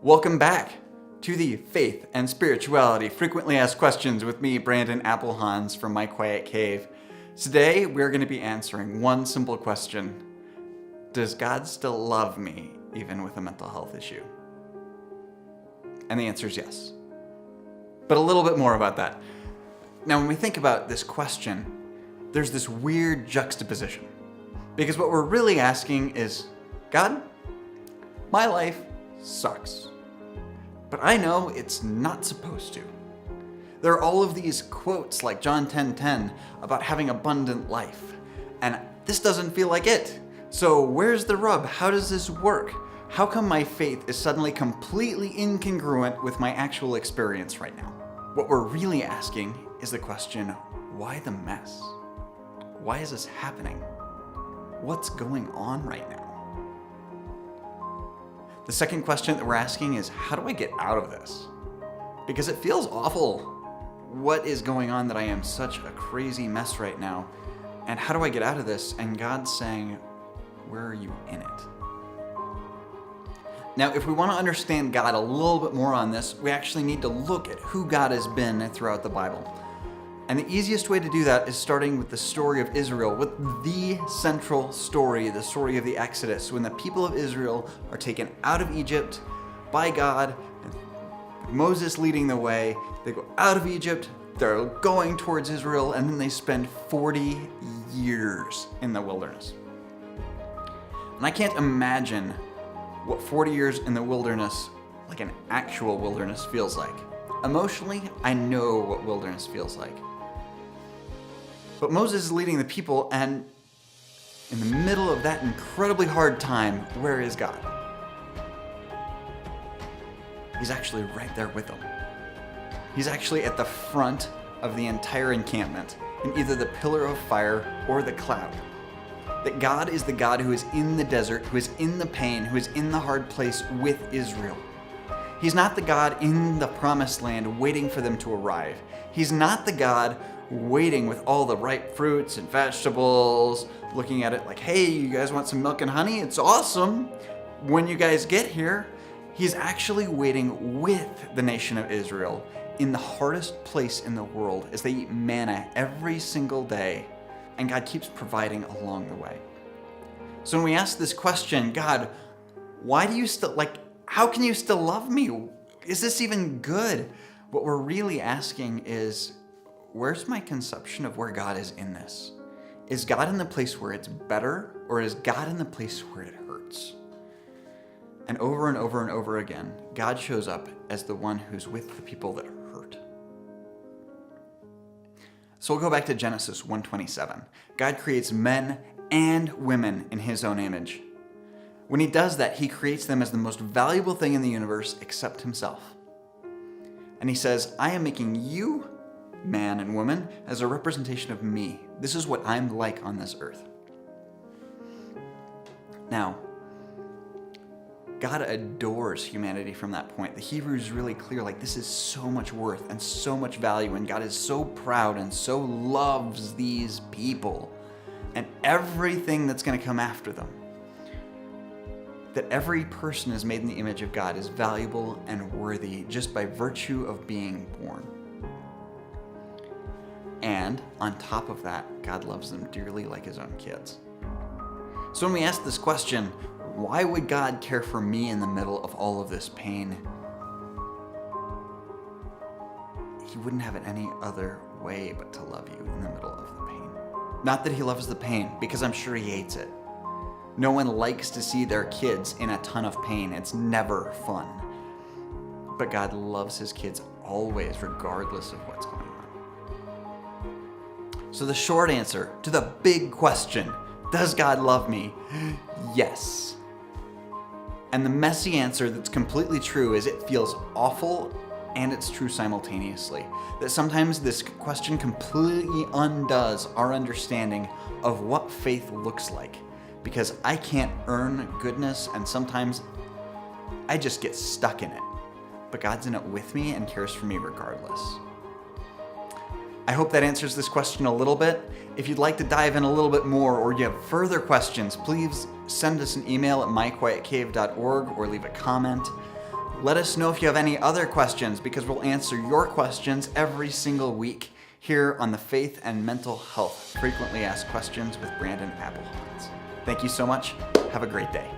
Welcome back to the Faith and Spirituality Frequently Asked Questions with me, Brandon Applehans from My Quiet Cave. Today, we're going to be answering one simple question. Does God still love me, even with a mental health issue? And the answer is yes. But a little bit more about that. Now, when we think about this question, there's this weird juxtaposition. Because what we're really asking is, God, my life sucks. But I know it's not supposed to. There are all of these quotes like John 10:10 about having abundant life. And this doesn't feel like it. So where's the rub? How does this work? How come my faith is suddenly completely incongruent with my actual experience right now? What we're really asking is the question, why the mess? Why is this happening? What's going on right now? The second question that we're asking is, how do I get out of this? Because it feels awful. What is going on that I am such a crazy mess right now? And how do I get out of this? And God's saying, where are you in it? Now, if we want to understand God a little bit more on this, we actually need to look at who God has been throughout the Bible. And the easiest way to do that is starting with the story of Israel, with the central story, the story of the Exodus, when the people of Israel are taken out of Egypt by God, and Moses leading the way. They go out of Egypt, they're going towards Israel, and then they spend 40 years in the wilderness. And I can't imagine what 40 years in the wilderness, like an actual wilderness, feels like. Emotionally, I know what wilderness feels like. But Moses is leading the people, and in the middle of that incredibly hard time, where is God? He's actually right there with them. He's actually at the front of the entire encampment, in either the pillar of fire or the cloud. That God is the God who is in the desert, who is in the pain, who is in the hard place with Israel. He's not the God in the promised land waiting for them to arrive. He's not the God waiting with all the ripe fruits and vegetables, looking at it like, hey, you guys want some milk and honey? It's awesome when you guys get here. He's actually waiting with the nation of Israel in the hardest place in the world as they eat manna every single day, and God keeps providing along the way. So when we ask this question, God, why do you still, how can you still love me? Is this even good? What we're really asking is, where's my conception of where God is in this? Is God in the place where it's better, or is God in the place where it hurts? And over and over and over again, God shows up as the one who's with the people that hurt. So we'll go back to Genesis 1:27. God creates men and women in his own image. When he does that, he creates them as the most valuable thing in the universe except himself. And he says, I am making you, man and woman, as a representation of me. This is what I'm like on this earth. Now, God adores humanity from that point. The Hebrew is really clear, this is so much worth and so much value, and God is so proud and so loves these people and everything that's going to come after them. That every person is made in the image of God is valuable and worthy just by virtue of being born. And on top of that, God loves them dearly like his own kids. So when we ask this question, why would God care for me in the middle of all of this pain? He wouldn't have it any other way but to love you in the middle of the pain. Not that he loves the pain, because I'm sure he hates it. No one likes to see their kids in a ton of pain. It's never fun. But God loves his kids always, regardless of what's going on. So the short answer to the big question, does God love me? Yes. And the messy answer that's completely true is it feels awful and it's true simultaneously. That sometimes this question completely undoes our understanding of what faith looks like. Because I can't earn goodness, and sometimes I just get stuck in it. But God's in it with me and cares for me regardless. I hope that answers this question a little bit. If you'd like to dive in a little bit more, or you have further questions, please send us an email at myquietcave.org or leave a comment. Let us know if you have any other questions, because we'll answer your questions every single week here on the Faith and Mental Health Frequently Asked Questions with Brandon Applehans. Thank you so much. Have a great day.